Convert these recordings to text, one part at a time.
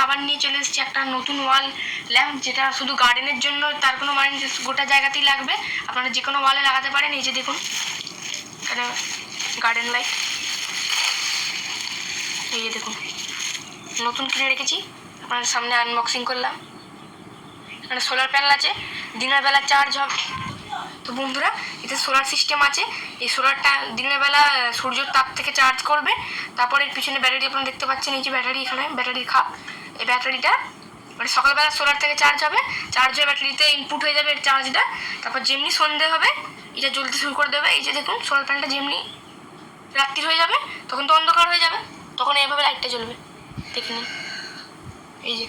আবার নিয়ে চলে এসেছি একটা নতুন ওয়াল ল্যাম্প, যেটা শুধু গার্ডেনের জন্য, তার কোনো মানে গোটা জায়গাতেই লাগবে, আপনারা যে কোনো ওয়ালে লাগাতে পারেন। এই যে দেখুন এখানে গার্ডেন লাইট, এই যে দেখুন নতুন কিনে রেখেছি, আপনাদের সামনে আনবক্সিং করলাম। এখানে সোলার প্যানেল আছে, দিনের বেলা চার্জ হবে। তো বন্ধুরা এতে সোলার সিস্টেম আছে, এই সোলারটা দিনের বেলা সূর্যের তাপ থেকে চার্জ করবে। তারপরে এর পিছনে ব্যাটারি আপনারা দেখতে পাচ্ছেন, এই যে ব্যাটারি, এখানে ব্যাটারির খাপ। এই ব্যাটারিটা মানে সকালবেলা সোলার থেকে চার্জ হবে, চার্জ হয়ে ব্যাটারিতে ইনপুট হয়ে যাবে এর চার্জটা। তারপর যেমনি সন্ধে হবে এটা জ্বলতে শুরু করে দেবে। এই যে দেখুন সোলার প্যানেলটা যেমনি রাত্রি হয়ে যাবে তখন তো অন্ধকার হয়ে যাবে, তখন এইভাবে লাইটটা জ্বলবে, দেখে নিন। এই যে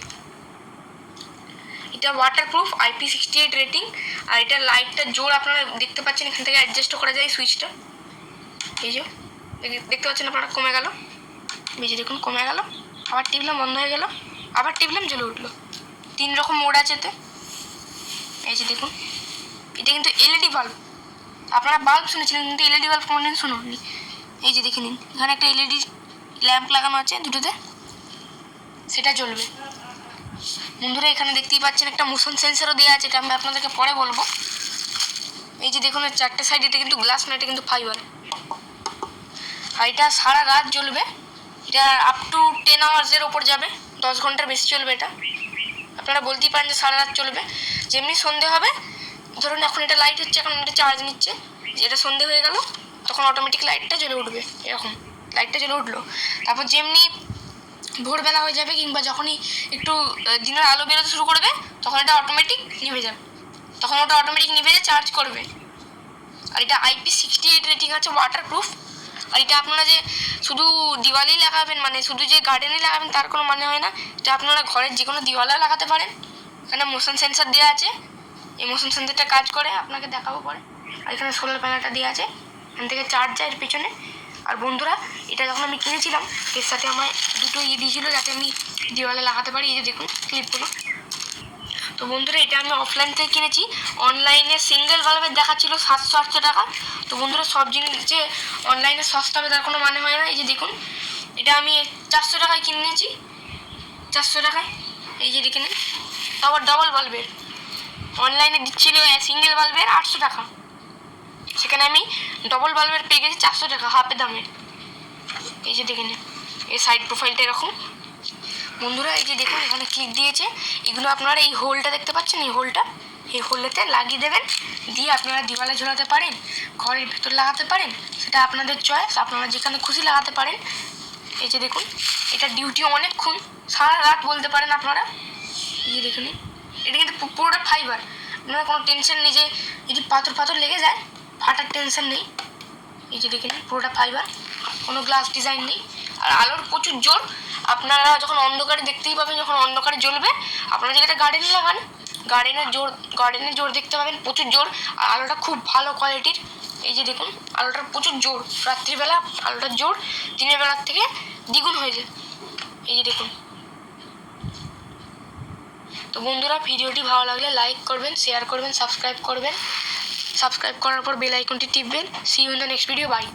এটা ওয়াটারপ্রুফ IP68 রেটিং, আর এটা লাইটটা জোর আপনারা দেখতে পাচ্ছেন, এখান থেকে অ্যাডজাস্টও করা যায় সুইচটা। এই যে দেখতে পাচ্ছেন আপনারা, কমে গেল, এই যে দেখুন কমে গেল, আবার টিপলাম বন্ধ হয়ে গেল, আবার টিপলাম জ্বলে উঠলো। 3 রকম মোড আছে এতে। এই যে দেখুন এটা কিন্তু LED বাল্ব, আপনারা বাল্ব শুনেছিলেন কিন্তু LED বাল্ব কোনোদিন শুনুননি। এই যে দেখে নিন এখানে একটা LED ল্যাম্প লাগানো আছে দুটোতে, সেটা জ্বলবে। বন্ধুরা এখানে দেখতেই পাচ্ছেন একটা মোশন সেন্সারও দেওয়া আছে, এটা আমি আপনাদেরকে পরে বলবো। এই যে দেখুন এর 4টে সাইড, এটা কিন্তু গ্লাস না, এটা কিন্তু ফাইবার। আর এটা সারা রাত জ্বলবে, এটা আপ টু 10 আওয়ার্সের ওপর যাবে, 10 ঘন্টার বেশি চলবে এটা। আপনারা বলতেই পারেন যে সারা রাত চলবে। যেমনি সন্ধে হবে, ধরুন এখন এটা লাইট হচ্ছে, এখন এটা চার্জ নিচ্ছে, যেটা সন্ধে হয়ে গেল তখন অটোমেটিক লাইটটা জ্বলে উঠবে, এরকম লাইটটা জ্বলে উঠলো। তারপর যেমনি ভোরবেলা হয়ে যাবে কিংবা যখনই একটু দিনের আলো বেরোতে শুরু করবে তখন এটা অটোমেটিক নিভে যাবে, তখন ওটা অটোমেটিক নিভে যায়, চার্জ করবে। আর এটা IP68 রেটিং আছে, ওয়াটারপ্রুফ। আর এটা আপনারা যে শুধু দিওয়ালেই লাগাবেন, মানে শুধু যে গার্ডেনেই লাগাবেন তার কোনো মানে হয় না, এটা আপনারা ঘরের যে কোনো দিওয়ালেও লাগাতে পারেন। এখানে মোশন সেন্সার দেওয়া আছে, এই মোশন সেন্সারটা কাজ করে, আপনাকে দেখাবো পরে। আর এখানে সোলার প্যানেলটা দেওয়া আছে, এখান থেকে চার্জ যায় এর পিছনে। আর বন্ধুরা এটা যখন আমি কিনেছিলাম এর সাথে আমার দুটো দিয়েছিলো যাতে আমি দেওয়ালে লাগাতে পারি, এই যে দেখুন ক্লিপগুলো। তো বন্ধুরা এটা আমি অফলাইন থেকে কিনেছি, অনলাইনে সিঙ্গেল বাল্বের দেখাচ্ছিল 700-800 টাকা। তো বন্ধুরা সব জিনিস যে অনলাইনে সস্তা হবে তার কোনো মানে হয় না। এই যে দেখুন এটা আমি 400 টাকায় কিনে নিয়েছি, 400 টাকায়। এই যে দেখে নিন, তারপর ডবল বাল্বের অনলাইনে দিচ্ছিল সিঙ্গেল বাল্বের 800 টাকা, সেখানে আমি ডবল বাল্বের পেয়ে গেছি 400 টাকা, হাফে দামে। এই যে দেখে নিন এই সাইড প্রোফাইলটা এরকম। বন্ধুরা এই যে দেখুন এখানে ক্লিপ দিয়েছে, এগুলো আপনারা এই হোলটা দেখতে পাচ্ছেন, এই হোলটা, এই হোলেতে লাগিয়ে দেবেন, দিয়ে আপনারা দিওয়ালে ঝোলাতে পারেন, ঘরের ভেতর লাগাতে পারেন, সেটা আপনাদের চয়েস, আপনারা যেখানে খুশি লাগাতে পারেন। এই যে দেখুন এটা ডিউটি অনেকক্ষণ, সারা রাত বলতে পারেন আপনারা। এই যে দেখুন এটা কিন্তু পুরোটা ফাইবার, আপনারা কোনো টেনশন নেই যে যদি পাথর লেগে যায় ফাটার টেনশন নেই। এই যে দেখে নিন পুরোটা ফাইবার, কোনো গ্লাস ডিজাইন নেই। আর আলোর প্রচুর জোর, আপনারা যখন অন্ধকারে দেখতেই পাবেন, যখন অন্ধকারে জ্বলবে, আপনারা যদি এটা গার্ডেনে লাগান গার্ডেনের জোর দেখতে পাবেন, প্রচুর জোর। আর আলোটা খুব ভালো কোয়ালিটির। এই যে দেখুন আলোটার প্রচুর জোর, রাত্রিবেলা আলোটার জোর দিনের বেলার থেকে দ্বিগুণ হয়ে যায়। এই যে দেখুন। তো বন্ধুরা ভিডিওটি ভালো লাগলে লাইক করবেন, শেয়ার করবেন, সাবস্ক্রাইব করবেন, সাবস্ক্রাইব করার পর বেল আইকনটি টিপবেন। See you in the next video, by.